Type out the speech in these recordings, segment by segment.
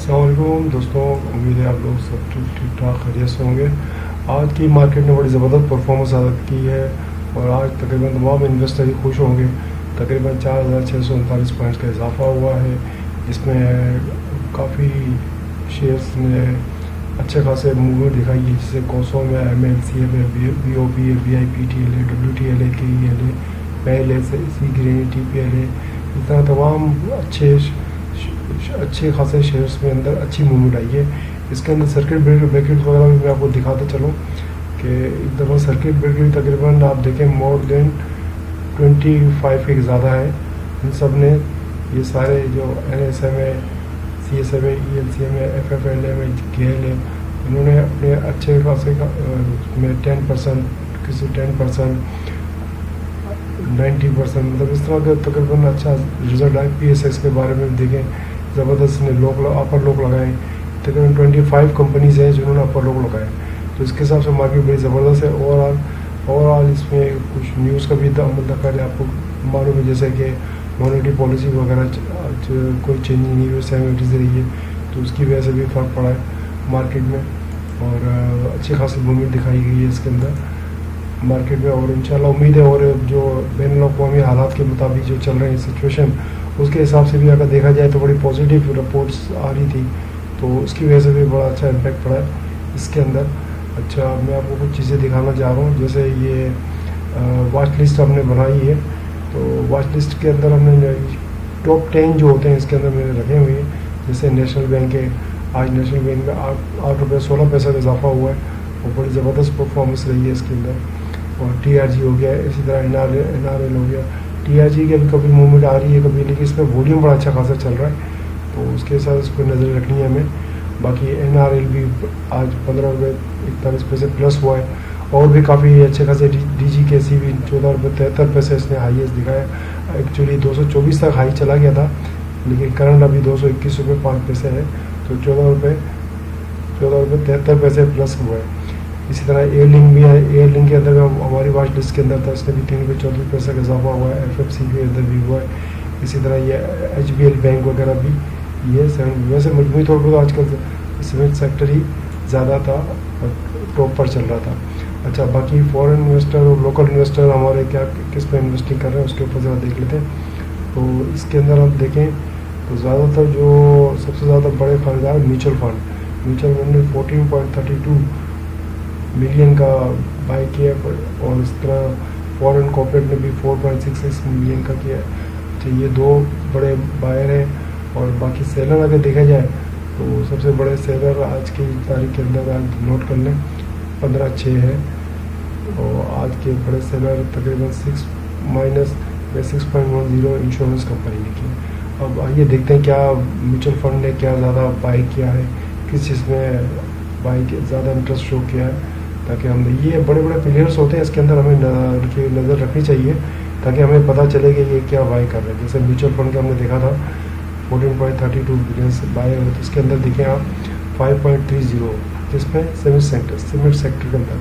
अस्सलाम वालेकुम दोस्तों, उम्मीद है आप लोग सब ठीक ठाक खैरियत से होंगे। आज की मार्केट ने बड़ी ज़बरदस्त परफॉर्मेंस की है और आज तकरीबन तमाम इन्वेस्टर ही खुश होंगे। तकरीबन 4,639 पॉइंट्स का इजाफा हुआ है। इसमें काफ़ी शेयर्स ने अच्छे खासे मूवमेंट दिखाई है, जैसे कोसो में MLCF है, BOP है, BIPTL है, WTL है, KEL है, PEL है, सी ग्रीन, TPL है। इस तरह तमाम अच्छे खासे शेयर्स में अंदर अच्छी मूवमेंट आई है। इसके अंदर सर्किट ब्रेकर्स वगैरह भी मैं आपको दिखाता चलूँ कि एक दफ़ा सर्किट ब्रेकर तकरीबन आप देखें मोर देन 25 के ज़्यादा है। इन सब ने ये सारे जो NSM है, CSM है, ELCM है, FFL है, GL है, इन्होंने अपने अच्छे खासे में 10%, किसी 10%, 90%, मतलब इस तरह का तकरीबन अच्छा रिजल्ट आए। PSX के बारे में देखें, ज़बरदस्त ने अपर लोक लगाए। तकरीबन 25 कंपनीज़ हैं जिन्होंने अपर लोक लगाए, तो इसके हिसाब से मार्केट बड़ी ज़बरदस्त है। ओवरऑल इसमें कुछ न्यूज़ का भी अमल दखल है। आपको मालूम है जैसे कि मॉनेटरी पॉलिसी वगैरह कोई चेंज नहीं हुई, सेम एटी से रही है, तो उसकी वजह से भी फ़र्क पड़ा है मार्केट में और अच्छी खासी मूवमेंट दिखाई गई है इसके अंदर मार्केट में। और इंशाल्लाह उम्मीद है, और जो बैन अवी हालात के मुताबिक जो चल रहे हैं सिचुएशन, उसके हिसाब से भी अगर देखा जाए तो बड़ी पॉजिटिव रिपोर्ट्स आ रही थी, तो उसकी वजह से भी बड़ा अच्छा इम्पैक्ट पड़ा है इसके अंदर। अच्छा, मैं आपको कुछ चीज़ें दिखाना चाह रहा हूँ, जैसे ये वॉच लिस्ट हमने बनाई है, तो वॉच लिस्ट के अंदर हमने टॉप 10 जो होते हैं इसके अंदर मैंने रखे हुए हैं। जैसे नेशनल बैंक है, आज नेशनल बैंक में 8 रुपये 16 पैसा का इजाफा हुआ है और बड़ी ज़बरदस्त परफॉर्मेंस रही है इसके अंदर। और TRG हो गया, इसी तरह NRL हो गया। TRG की अभी कभी मूवमेंट आ रही है कभी, लेकिन इसमें वॉल्यूम बड़ा अच्छा खासा चल रहा है, तो उसके साथ इस पर नज़र रखनी है हमें। बाकी NRL भी आज 15 रुपये 41 पैसे प्लस हुआ है, और भी काफ़ी अच्छे खासे DGKC भी 14 रुपये 73 पैसे इसने हाईएस्ट दिखाया। एक्चुअली 224 तक हाई चला गया था, लेकिन करंट अभी 221 रुपये 5 पैसे है, तो 14 रुपये 73 पैसे प्लस हुआ है। इसी तरह एयरलिंक भी है, एयरलिंक के अंदर भी हमारी वॉच लिस्ट के अंदर था, इसने भी 3 रुपये 34 पैसे का इजाफा हुआ है। FFC के अंदर भी हुआ है। इसी तरह ये HBL बैंक वगैरह भी ये वैसे मजमूई तौर पर तो आजकल सीमेंट सेक्टर ही ज़्यादा था और टॉप पर चल रहा था। अच्छा, बाकी फॉरेन इन्वेस्टर और लोकल इन्वेस्टर हमारे क्या किस पे इन्वेस्टिंग कर रहे हैं उसके ऊपर ज़रा देख लेते हैं। तो इसके अंदर हम देखें तो ज़्यादातर जो सबसे ज़्यादा बड़े खरीदार म्यूचुअल फंड ने 14.32 मिलियन का बाई किया, और इस तरह फॉरेन कॉर्पोरेट ने भी 4.66 मिलियन का किया। तो ये दो बड़े बायर हैं, और बाकी सेलर अगर देखा जाए तो सबसे बड़े सेलर आज की तारीख के अंदर आज नोट कर लें 15/6 है, और आज के बड़े सेलर तकरीबन 6-6.10 इंश्योरेंस कंपनी ने किया। अब आइए देखते हैं क्या म्यूचुअल फंड ने क्या ज़्यादा बाई किया है, किस चीज़ में बाई ज़्यादा इंटरेस्ट शो किया है, ताकि हम ये बड़े बड़े प्लेयर्स होते हैं इसके अंदर हमें नज़र रखनी चाहिए, ताकि हमें पता चले कि ये क्या बाई कर रहे हैं। जैसे म्यूचुअल फंड का हमने देखा था 14.32 बिलियन से बाई हो, तो इसके अंदर देखें आप 5.30 जिसमें सीमेंट सेक्टर के अंदर,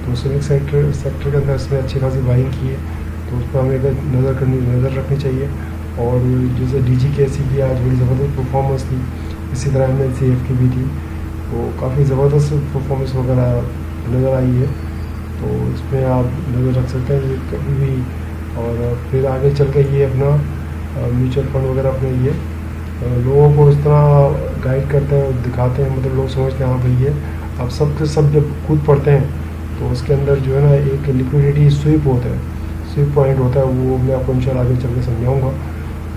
तो सीमेंट सेक्टर के अंदर इसमें अच्छी खासी बाइंग की है, तो उस पर हमें नज़र रखनी चाहिए। और जैसे DGKC की आज बड़ी ज़बरदस्त परफॉर्मेंस थी, इसी तरह MLCF की भी थी, तो काफ़ी ज़बरदस्त परफॉर्मेंस वगैरह नज़र आई है, तो इसमें आप नज़र रख सकते हैं ये कभी भी। और फिर आगे चल के ये अपना म्यूचुअल फंड वगैरह अपने ये लोगों को इस तरह गाइड करते हैं और दिखाते हैं, मतलब लोग समझते हैं हाँ भाई ये अब सब के सब जब खुद पढ़ते हैं तो उसके अंदर जो है ना एक लिक्विडिटी स्वीप पॉइंट होता है, वो मैं आपको इंशाल्लाह आगे चल के समझाऊँगा,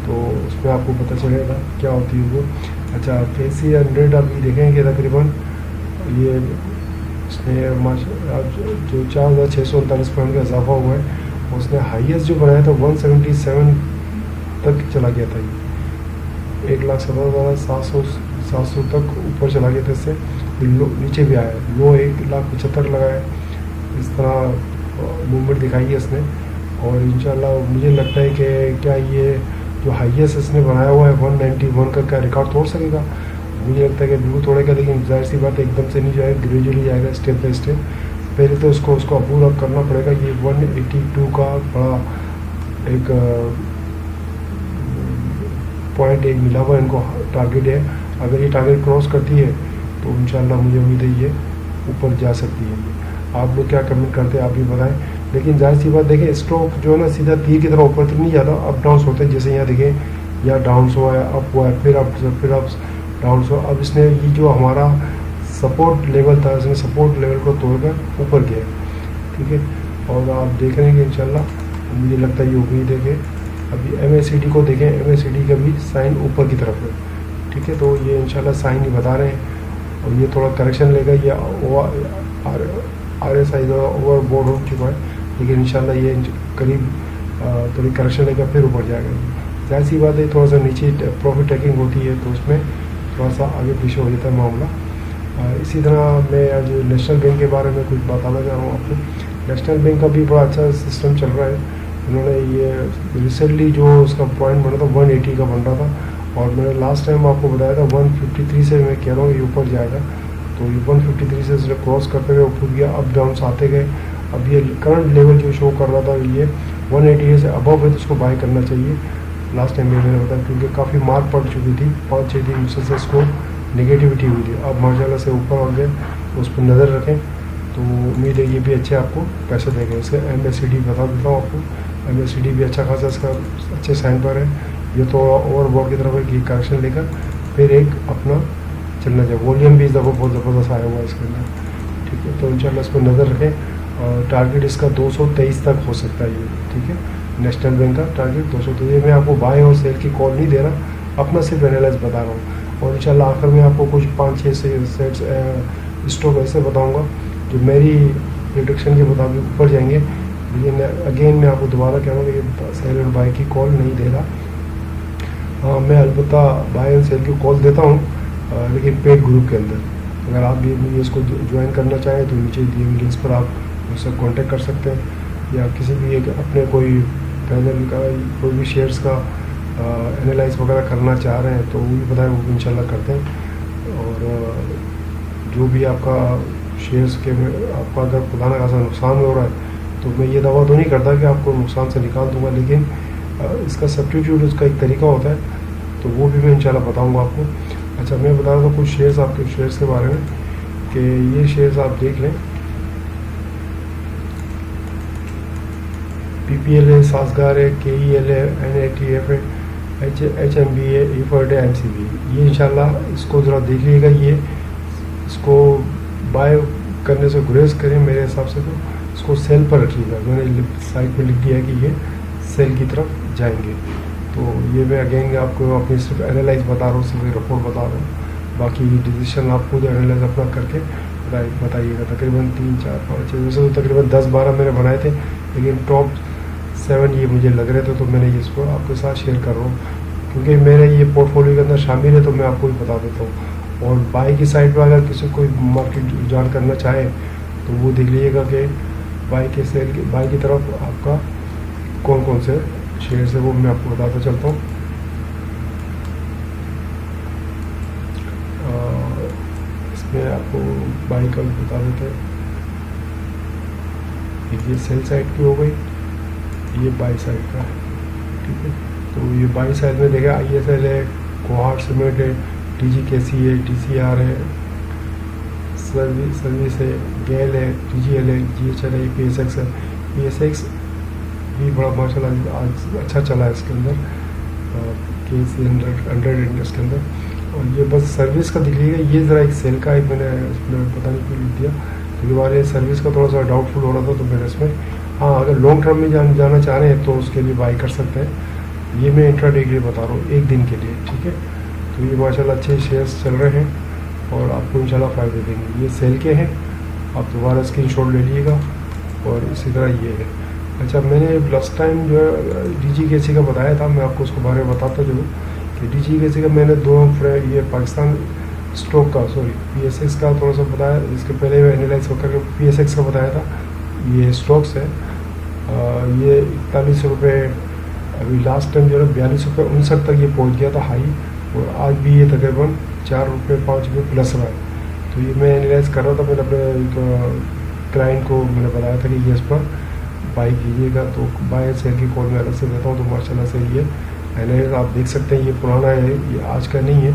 तो उसमें आपको पता चलेगा क्या होती है वो। अच्छा, KC 100 आप ये देखें कि तकरीबन ये इसने जो 4,639 पॉइंट का इजाफा हुआ है, उसने हाईएस्ट जो बनाया था 177 तक चला गया था। ये 1,17,700 तक ऊपर चला गया था, इससे नीचे भी आया, लो 1,75,000 लगाया। इस तरह मूवमेंट दिखाई है इसने, और इंशाल्लाह मुझे लगता है कि क्या ये जो हाईएस्ट इसने बनाया हुआ है 191 का क्या रिकॉर्ड तोड़ सकेगा। मुझे लगता है कि बिल्कुल तोड़ेगा, लेकिन जाहिर सी बात एकदम से नहीं जाएगा, ग्रेजुअली जाएगा स्टेप बाई स्टेप। पहले तो उसको अप्रूव अप करना पड़ेगा। ये 182 का बड़ा एक पॉइंट एक मिला हुआ इनको टारगेट है। अगर ये टारगेट क्रॉस करती है तो इंशाल्लाह मुझे उम्मीद है ये ऊपर जा सकती है। आप लोग क्या कमेंट करते हैं आप भी बताएं। लेकिन जाहिर सी बात देखें, स्टॉक जो है ना सीधा तीर की तरह ऊपर तक नहीं जाता, अप डाउन होते हैं। जैसे यहाँ देखें, यहाँ डाउन हुआ है, अप हुआ है, फिर अप डाउन हुआ। अब इसने ये जो हमारा सपोर्ट लेवल था, इसने सपोर्ट लेवल को तोड़कर ऊपर गया, ठीक है। और आप देख रहे हैं कि इंशाल्लाह मुझे लगता है ये उम्मीद है कि अभी MACD को देखें, MACD का भी साइन ऊपर की तरफ है, ठीक है। तो ये इंशाल्लाह साइन ही बता रहे हैं और ये थोड़ा करेक्शन लेगा। ये RSI ओवर बोर्ड हो चुका है, लेकिन इंशाल्लाह ये करीब थोड़ी करेक्शन लेकर फिर ऊपर जाएगा। जाहिर सी बात है, थोड़ा सा नीचे प्रॉफिट टेकिंग होती है तो उसमें थोड़ा सा आगे पीछे हो जाता है मामला। इसी तरह मैं आज नेशनल बैंक के बारे में कुछ बताना चाह रहा हूँ आपको। नेशनल बैंक का भी बड़ा अच्छा सिस्टम चल रहा है। उन्होंने ये रिसेंटली जो उसका पॉइंट बना था 180 का बन रहा था, और मैंने लास्ट टाइम आपको बताया था 153 से मैं कह रहा हूँ ये ऊपर जाएगा। तो ये 153 से उसने क्रॉस करते हुए ऊपर गया, अप डाउन आते गए। अब ये करंट लेवल जो शो कर रहा था ये 180 से अबव है, तो उसको बाय करना चाहिए। लास्ट टाइम मैंने बताया, क्योंकि काफ़ी मार पड़ चुकी थी, 5-6 दिन से इसको नेगेटिविटी हुई थी। अब माशाल्लाह से ऊपर आ गए, तो उस पर नज़र रखें। तो उम्मीद है ये भी अच्छे आपको पैसे देंगे। इसका MACD बता देता हूँ आपको। MACD भी अच्छा खासा इसका अच्छे साइन पर है। ये तो ओवरबॉट की तरफ है कि करेक्शन लेकर फिर एक अपना चलना चाहिए। वॉल्यूम भी इस दफ़ा बहुत ज़बरदस्त आया हुआ है इसके अंदर, ठीक है। तो इंशाल्लाह इस पर नज़र रखें। और टारगेट इसका 223 तक हो सकता है ये, ठीक है। नेशनल बैंक का टारगेट 223। मैं आपको बाय और सेल की कॉल नहीं दे रहा, अपना सिर्फ एनालाइज बता रहा हूँ। और इंशाल्लाह आखिर में आपको कुछ 5-6 सेट्स स्टॉक ऐसे बताऊँगा जो मेरी प्रेडिक्शन के मुताबिक ऊपर जाएंगे। लेकिन अगेन मैं आपको दोबारा कह रहा हूँ कि सेल और बाय की कॉल नहीं दे रहा। हाँ, मैं अलबत्ता बाय एंड सेल की कॉल देता हूँ, लेकिन पेड ग्रुप के अंदर। अगर आप भी इसको ज्वाइन करना चाहें तो नीचे दिए हुए लिंक्स पर आप मुझसे कांटेक्ट कर सकते हैं, या किसी भी एक अपने कोई पैनल का कोई भी शेयर्स का एनालाइज वगैरह करना चाह रहे हैं तो वो भी बताएं, वो भी इंशाल्लाह करते हैं। और जो भी आपका शेयर्स के में आपका अगर खुदा न खासा नुकसान हो रहा है तो मैं ये दावा तो नहीं करता कि आपको नुकसान से निकाल दूंगा, लेकिन इसका सब्स्टिट्यूट उसका एक तरीका होता है, तो वो भी मैं इंशाल्लाह बताऊंगा आपको। अच्छा, मैं बता रहा था कुछ शेयर्स आपके शेयर्स के बारे में कि ये शेयर्स आप देख लें। PPL है, सासगार है, KEL है, NATF है, HMB है, EFRD है, MCB। ये इंशाल्लाह इसको ज़रा देख लीजिएगा। ये इसको बाय करने से गुरेज करें मेरे हिसाब से, तो इसको सेल पर रखिएगा। मैंने साइड पे लिख दिया है कि ये सेल की तरफ जाएंगे। तो ये मैं अगेन आपको अपनी सिर्फ एनालाइज बता रहा हूँ, सिर्फ रिपोर्ट बता रहा हूँ। बाकी डिसीजन आप खुद एनालाइज अपना करके बताइएगा। तकरीबन 3, 4, 5, 6 वैसे तो तकरीबन 10-12 मैंने बनाए थे, लेकिन टॉप 7 ये मुझे लग रहे थे, तो मैंने इसको आपके साथ शेयर कर रहा हूँ क्योंकि मेरे ये पोर्टफोलियो के अंदर शामिल है, तो मैं आपको भी बता देता हूँ। और बाई की साइड पर अगर किसी कोई मार्केट जान करना चाहे तो वो देख लीजिएगा कि बाई की तरफ आपका कौन कौन से शेयर है, वो मैं आपको बताता चलता हूँ। इसमें आपको बाई का भी बता देते हैं। ये सेल साइड की हो गई, ये बाई साइड का है, ठीक है। तो ये बाई साइड में देखा ISL है, कोहार्ट सीमेंट है, TGKC है, TCR है, सर्विस है, गेल है, TGL है, GHL है, PSX है। PSX भी बड़ा माशाल्लाह आज अच्छा चला है इसके अंदर, KC 100 इंडेक्स के अंदर। और ये बस सर्विस का दिख लीजिएगा। ये ज़रा एक सेल का एक मैंने इसमें पता नहीं क्यों लिख दिया, क्योंकि हमारे सर्विस का थोड़ा सा डाउटफुल हो रहा था, तो मैंने इसमें हाँ अगर लॉन्ग टर्म में जाना चाह रहे हैं तो उसके लिए बाई कर सकते हैं। ये मैं इंट्राडे के लिए बता रहा हूँ, एक दिन के लिए, ठीक है। तो ये माशाल्लाह अच्छे शेयर्स चल रहे हैं और आपको इंशाल्लाह फ़ायदे देंगे। ये सेल के हैं, आप दोबारा स्क्रीनशॉट ले लीजिएगा। और इसी तरह ये है। अच्छा, मैंने लास्ट टाइम जो है DGKC का बताया था, मैं आपको उसके बारे में बताता जरूर कि DGKC का मैंने ये पाकिस्तान स्टॉक का PSX का थोड़ा सा बताया। इसके पहले मैं एनालाइज होकर PSX का बताया था। ये स्टॉक्स है, ये 41 रुपये, अभी लास्ट टाइम जो है 42.59 तक ये पहुंच गया था हाई, और आज भी ये तकरीबन 4 रुपये 5 रुपये प्लस रहा है। तो ये मैं एनालाइज कर रहा था, मैंने अपने क्लाइंट को मैंने बताया था कि ये इस पर बाई कीजिएगा। तो बाय एंड सेल की कॉल मैं अलग से देता हूँ, तो माशाल्लाह से ये एनालाइज आप देख सकते हैं। ये पुराना है, ये आज का नहीं है,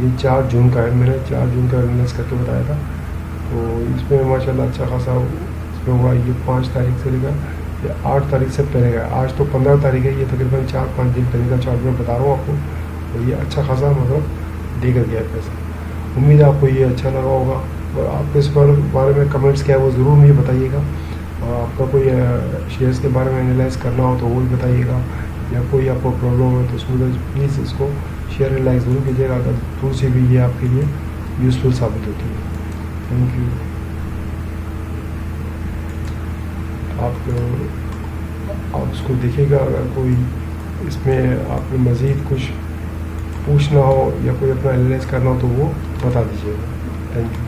ये 4 जून का है, मैंने 4 जून का एनालाइज करके बताया था। तो इसमें माशाल्लाह अच्छा खासा इसमें हुआ। ये 5 तारीख से लेकर ये 8 तारीख से पहले का, आज तो 15 तारीख है, ये तकरीबन 4-5 दिन पहले का चार्ट मैं बता रहा हूँ आपको। तो ये अच्छा खासा मतलब देकर गया है पैसा। उम्मीद है आपको ये अच्छा लगा होगा, और आपको इस बारे में कमेंट्स क्या है वो ज़रूर मुझे बताइएगा। और आपका कोई शेयर्स के बारे में एनालाइज करना हो तो वो भी बताइएगा, या कोई आपको प्रॉब्लम हो तो उसमें तो प्लीज़ इसको शेयर एंड लाइक ज़रूर कीजिएगा, अगर दूर से भी ये आपके लिए यूज़फुल साबित होती है। Thank you. आप उसको देखिएगा, अगर कोई इसमें आपने मज़ीद कुछ पूछना हो या कोई अपना एनालाइज करना हो तो वो बता दीजिएगा। Thank you.